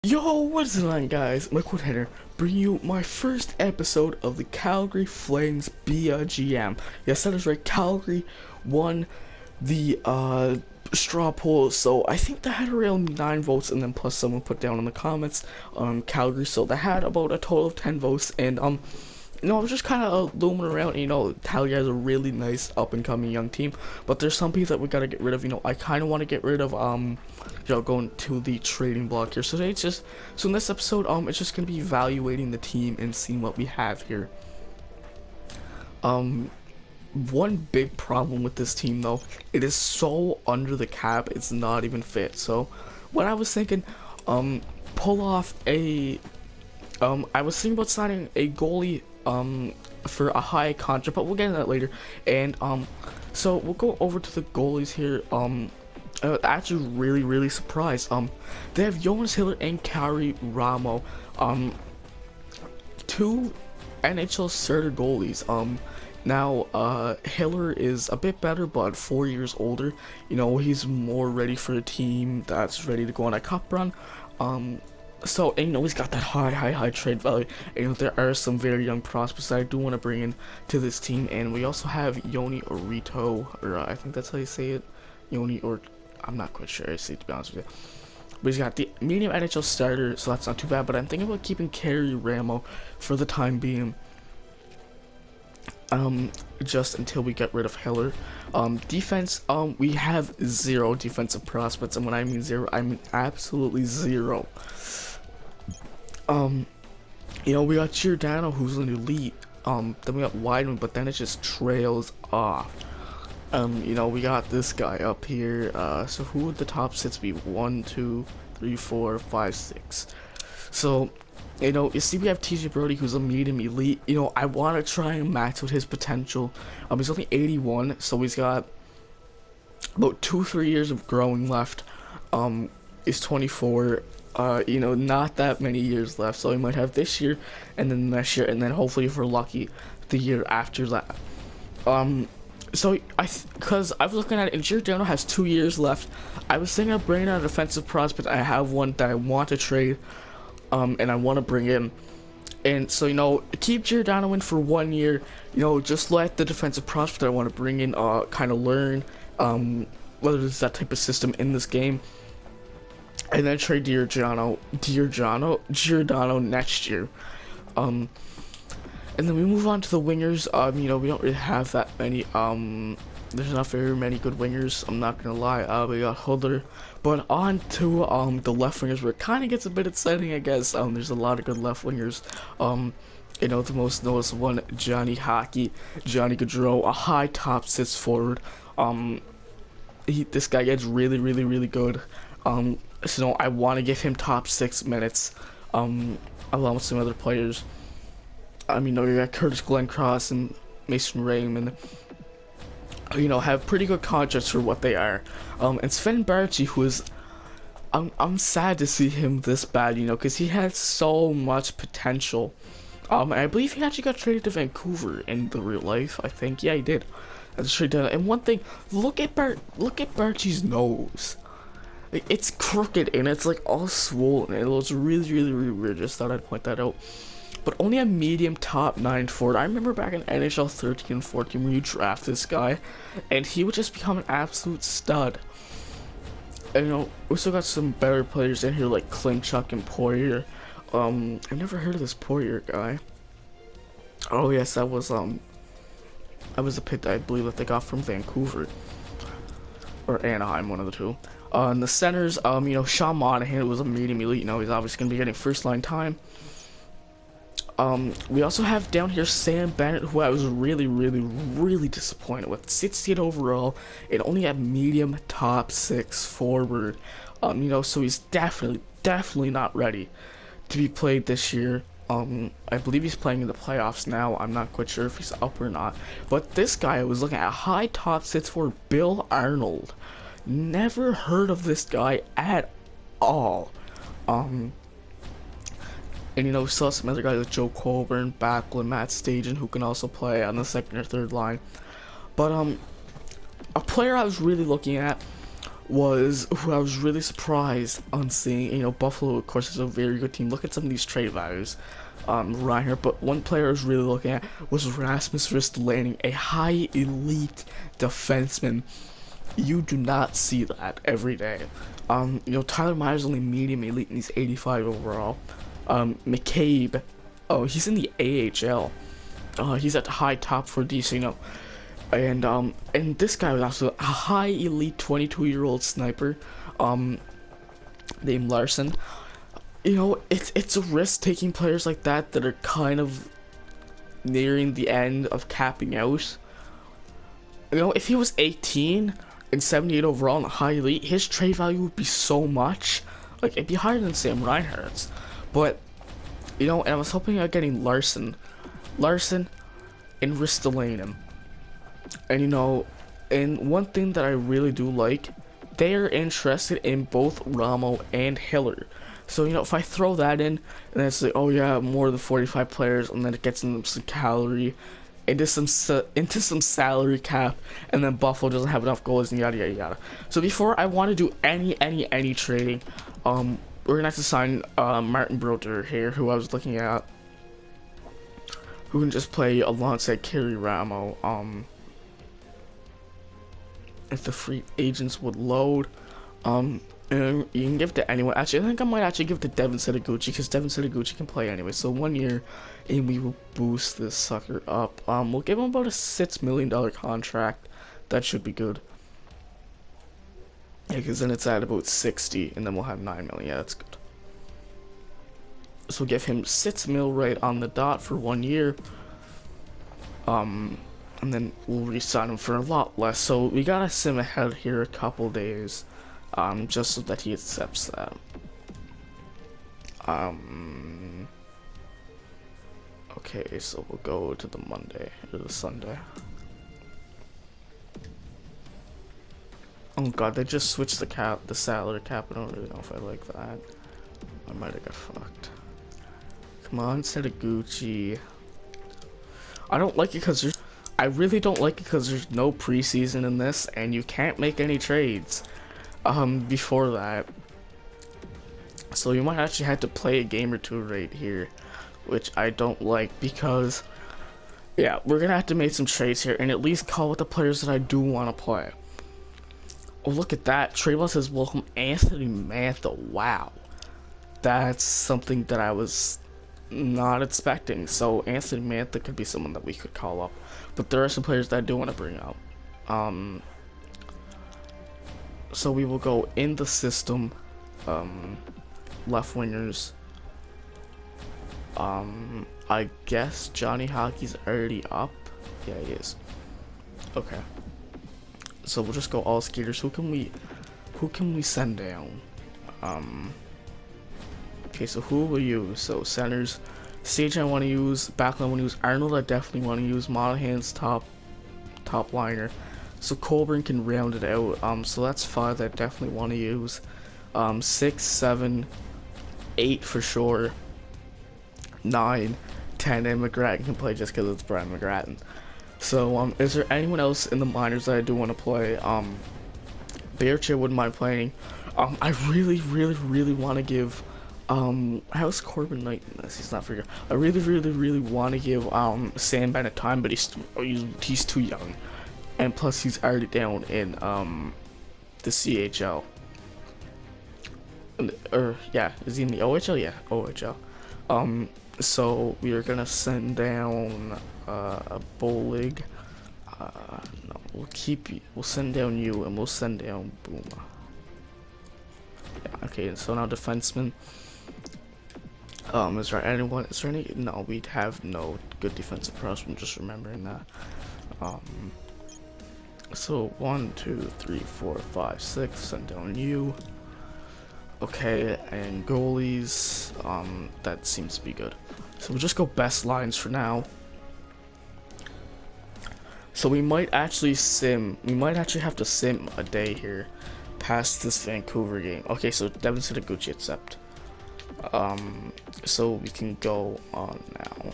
Yo, what's going on, guys? My quote header, bring you my first episode of the Calgary Flames BGM. Yes, that is right. Calgary won the straw poll, so I think they had around 9 votes, and then plus someone put down in the comments Calgary, so they had about a total of 10 votes. And I was just kind of looming around. Calgary has a really nice up and coming young team, but there's some people that we gotta get rid of. I kind of want to get rid of going to the trading block here. So today in this episode, it's just gonna be evaluating the team and seeing what we have here. One big problem with this team, though, it is so under the cap, it's not even fit. So what I was thinking, pull off a I was thinking about signing a goalie for a high contract, but we'll get into that later. And so we'll go over to the goalies here. Actually really surprised. They have Youngins and Calgary Ramo, two NHL starter goalies. Now Hiller is a bit better, but 4 years older. He's more ready for a team that's ready to go on a cup run. So, he's got that high trade value. There are some very young prospects that I do want to bring in to this team. And we also have Yoni Orito, or I think that's how you say it. Yoni, or I'm not quite sure, I say, to be honest with you. But he's got the medium NHL starter, so that's not too bad. But I'm thinking about keeping Calgary Ramo for the time being. Just until we get rid of Heller. Defense, we have 0 defensive prospects, and when I mean 0, I mean absolutely 0. We got Giordano, who's an elite. Then we got Weidman, but then it just trails off. We got this guy up here. So who would the top 6 be? 1, 2, 3, 4, 5, 6. So, you see we have TJ Brody, who's a medium elite. I want to try and max out his potential. He's only 81, so he's got about 2-3 years of growing left. He's 24. Not that many years left, so he might have this year, and then next year, and then hopefully, if we're lucky, the year after that. So because I was looking at it, and Giordano has 2 years left. I was thinking of bringing out a defensive prospect. I have one that I want to trade, and I want to bring in. And so, keep Giordano in for 1 year. Just let the defensive prospect that I want to bring in, kind of learn, whether there's that type of system in this game. And then trade Giordano next year. And then we move on to the wingers. We don't really have that many. There's not very many good wingers, I'm not gonna lie. We got Holder. But on to the left wingers, where it kind of gets a bit exciting, I guess. There's a lot of good left wingers. The most noticeable one, Johnny Gaudreau, a high top 6 forward. This guy gets really good. So I want to give him top 6 minutes, along with some other players. You got Curtis Glencross and Mason Raymond, have pretty good contracts for what they are. And Sven Barchi, who is, I'm sad to see him this bad, because he had so much potential. And I believe he actually got traded to Vancouver in the real life, I think. Yeah, he did. That's straight down. And one thing, look at Barchi's nose. It's crooked and it's like all swollen. It looks really weird. Just thought I'd point that out. But only a medium top 9 forward. I remember back in NHL 13 and 14 when you draft this guy, and he would just become an absolute stud. And we still got some better players in here like Klimchuk and Poirier. I've never heard of this Poirier guy. Oh yes, that was a pick I believe that they got from Vancouver or Anaheim, one of the two. In the centers, Sean Monahan was a medium elite. He's obviously going to be getting first line time. We also have down here Sam Bennett, who I was really disappointed with. 60th overall, and only a medium top 6 forward. So he's definitely not ready to be played this year. I believe he's playing in the playoffs now. I'm not quite sure if he's up or not. But this guy, I was looking at high top 6 for Bill Arnold. Never heard of this guy at all. And we saw some other guys like Joe Colburn, Backlund, Matt Stajan, who can also play on the second or third line. But a player I was really looking at was who I was really surprised on seeing. You know, Buffalo, of course, is a very good team. Look at some of these trade values right here. But one player I was really looking at was Rasmus Ristolainen, a high elite defenseman. You do not see that every day. You know, Tyler Myers only medium elite and he's 85 overall. McCabe, oh, he's in the AHL. He's at the high top for DC, you know. And this guy was also a high elite 22-year-old sniper, named Larson. You know, it's a risk taking players like that are kind of nearing the end of capping out. You know, if he was 18 and 78 overall and a high elite, his trade value would be so much. Like, it'd be higher than Sam Reinhart's. But, you know, and I was hoping about getting Larson and Ristolainen. And, you know, and one thing that I really do like, they are interested in both Ramo and Hiller. So, you know, if I throw that in, and it's like, oh yeah, more than 45 players, and then it gets into some Calgary, into some salary cap, and then Buffalo doesn't have enough goals, and yada yada yada. So before I want to do any trading, we're gonna have to sign Martin Broder here, who I was looking at, who can just play alongside Kerry Ramo. If the free agents would load, and you can give it to anyone. Actually, I think I might actually give it to Devin Setaguchi, because Devin Setaguchi can play anyway. So 1 year, and we will boost this sucker up. We'll give him about a $6 million contract. That should be good. Yeah, because then it's at about 60, and then we'll have 9 million. Yeah, that's good. So we'll give him 6 mil right on the dot for 1 year. And then we'll re-sign him for a lot less. So we gotta sim ahead here a couple days, just so that he accepts that. Okay, so we'll go to the Monday or the Sunday. Oh god, they just switched the salary cap. I don't really know if I like that. I might have got fucked. Come on, Setaguchi. I don't like it because I really don't like it because there's no preseason in this, and you can't make any trades before that. So you might actually have to play a game or two right here, which I don't like, because yeah, we're gonna have to make some trades here and at least call with the players that I do want to play. Oh, look at that. Trayvon says welcome Anthony Mantha. Wow, that's something that I was not expecting. So Anthony Mantha could be someone that we could call up, but there are some players that I do want to bring up. So we will go in the system, left wingers. I guess Johnny Hockey's already up. Yeah, he is. Okay, so we'll just go all skaters. Who can we send down? Okay, so who will we use? So centers, Sage I want to use, backline I want to use, Arnold I definitely want to use, Monahan's top liner, so Colburn can round it out. So that's 5 that I definitely want to use. 6, 7, 8 for sure, 9, 10, and McGrattan can play just because it's Brian McGrattan. So is there anyone else in the minors that I do want to play? Bearchair wouldn't mind playing. I really want to give how's Corbin Knight in this? He's not very good. I really want to give Sam Bennett time, but he's too young, and plus he's already down in the CHL. Or yeah, is he in the OHL? Yeah, OHL. So we are gonna send down a Bolig. No, we'll send down you, and we'll send down Booma. Yeah, okay, so now defenseman. Is there any? No, we'd have no good defensive pros. I'm just remembering that. So 1, 2, 3, 4, 5, 6. Send down you. Okay, and goalies. That seems to be good. So we'll just go best lines for now. So we might actually have to sim a day here, past this Vancouver game. Okay, so Devin Setaguchi accept. So we can go on now.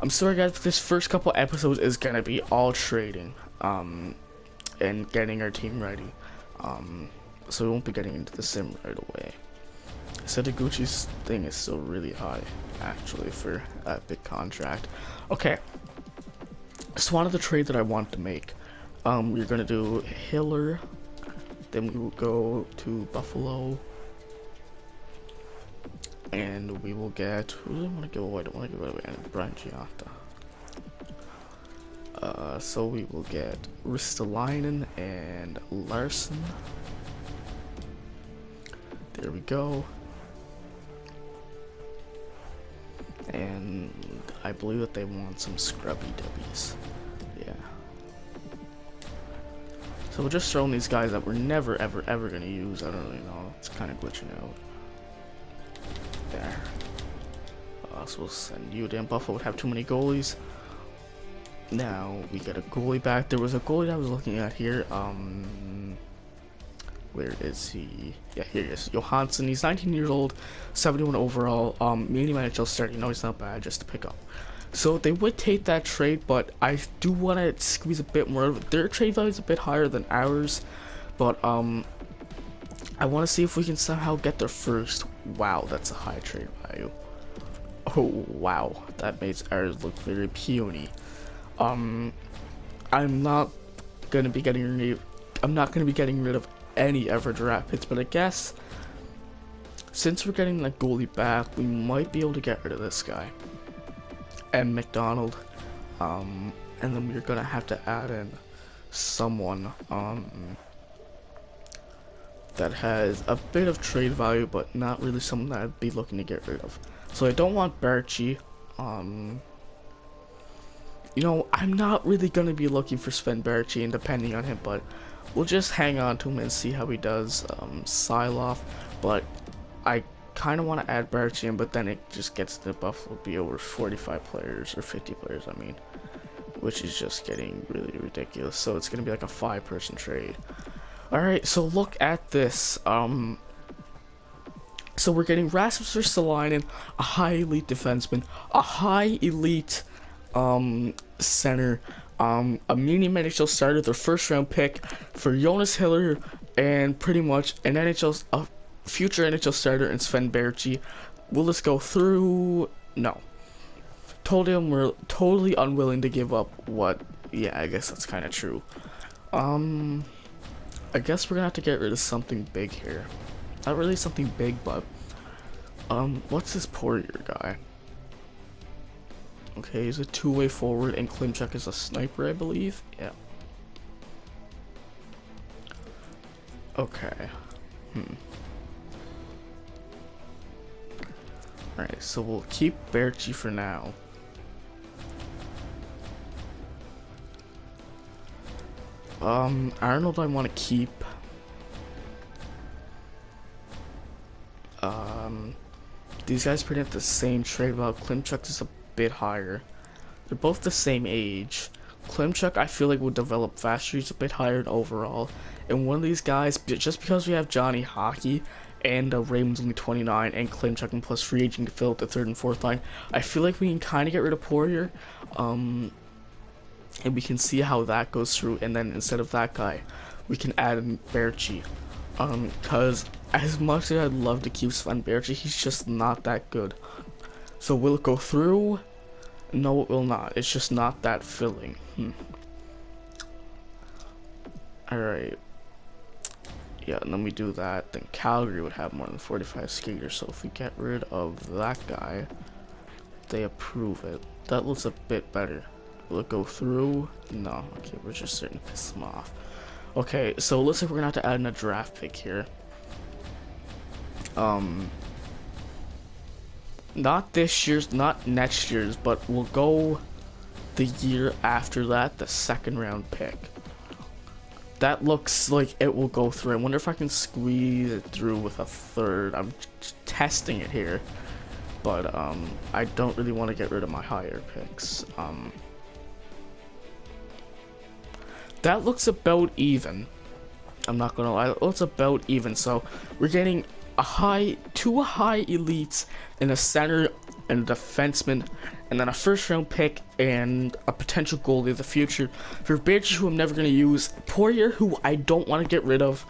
I'm sorry guys, this first couple episodes is gonna be all trading. and getting our team ready. So we won't be getting into the sim right away. Setaguchi's thing is still really high, actually, for a big contract. Okay, so one of the trade that I want to make, we're gonna do Hiller, then we will go to Buffalo, and we will get, who do I want to give away? I don't want to give away Brian Giatta. So we will get Ristolainen and Larson. There we go. And I believe that they want some scrubby dubbies. Yeah. So we're just throwing these guys that we're never ever gonna use. I don't really know. It's kind of glitching out. There. So we'll send you to Buffalo. Would have too many goalies. Now we get a goalie back. There was a goalie that I was looking at here. Where is he? Yeah, here he is. Johansson. He's 19 years old, 71 overall. Medium NHL start. You know, he's not bad just to pick up. So they would take that trade, but I do want to squeeze a bit more of it. Their trade value is a bit higher than ours, but I want to see if we can somehow get there first. Wow, that's a high trade value. Oh wow, that makes ours look very puny. I'm not gonna be getting rid of any ever draft picks, but I guess since we're getting that goalie back, we might be able to get rid of this guy and McDonald, and then we're gonna have to add in someone that has a bit of trade value, but not really someone that I'd be looking to get rid of. So I don't want Barchi. You know, I'm not really gonna be looking for Sven Barchi and depending on him, but we'll just hang on to him and see how he does. Siloff, but I kind of want to add Barchi in, but then it just gets to Buffalo be over 45 players or 50 players, I mean, which is just getting really ridiculous. So it's gonna be like a 5-person trade. All right, so look at this. So we're getting Rasmus Ristolainen, a high elite defenseman, a high elite center, a medium NHL starter, their first round pick for Jonas Hiller, and pretty much an future NHL starter in Sven Barchi. Will this go through? No. We're totally unwilling to give up what? Yeah, I guess that's kind of true. I guess we're gonna have to get rid of something big here. Not really something big, but what's this Poirier guy? Okay, he's a two-way forward, and Klimchuk is a sniper, I believe. Yeah. Okay. Alright, so we'll keep Barchi for now. Arnold I want to keep. These guys pretty much the same trade value. Klimchuk is a bit higher. They're both the same age. Klimchuk I feel like will develop faster. He's a bit higher in overall. And one of these guys, just because we have Johnny Hockey and Raymond's only 29 and Klimchuk and plus free agent to fill up the third and fourth line, I feel like we can kind of get rid of Poirier. And we can see how that goes through, and then instead of that guy, we can add in Barchi. Cause as much as I'd love to keep Sven Barchi, he's just not that good. So will it go through? No, it will not. It's just not that filling. Alright. Yeah, and then we do that. Then Calgary would have more than 45 skaters. So if we get rid of that guy, they approve it. That looks a bit better. Will it go through? No. Okay, we're just starting to piss them off. Okay, so it looks like we're gonna have to add in a draft pick here. Not this year's, not next year's, but we'll go the year after that, the second round pick. That looks like it will go through. I wonder if I can squeeze it through with a third. I'm testing it here, but I don't really want to get rid of my higher picks. That looks about even. I'm not gonna lie, it looks about even. So we're getting two high elites and a center and a defenseman, and then a first round pick and a potential goalie of the future. For benches who I'm never going to use, Poirier, who I don't want to get rid of,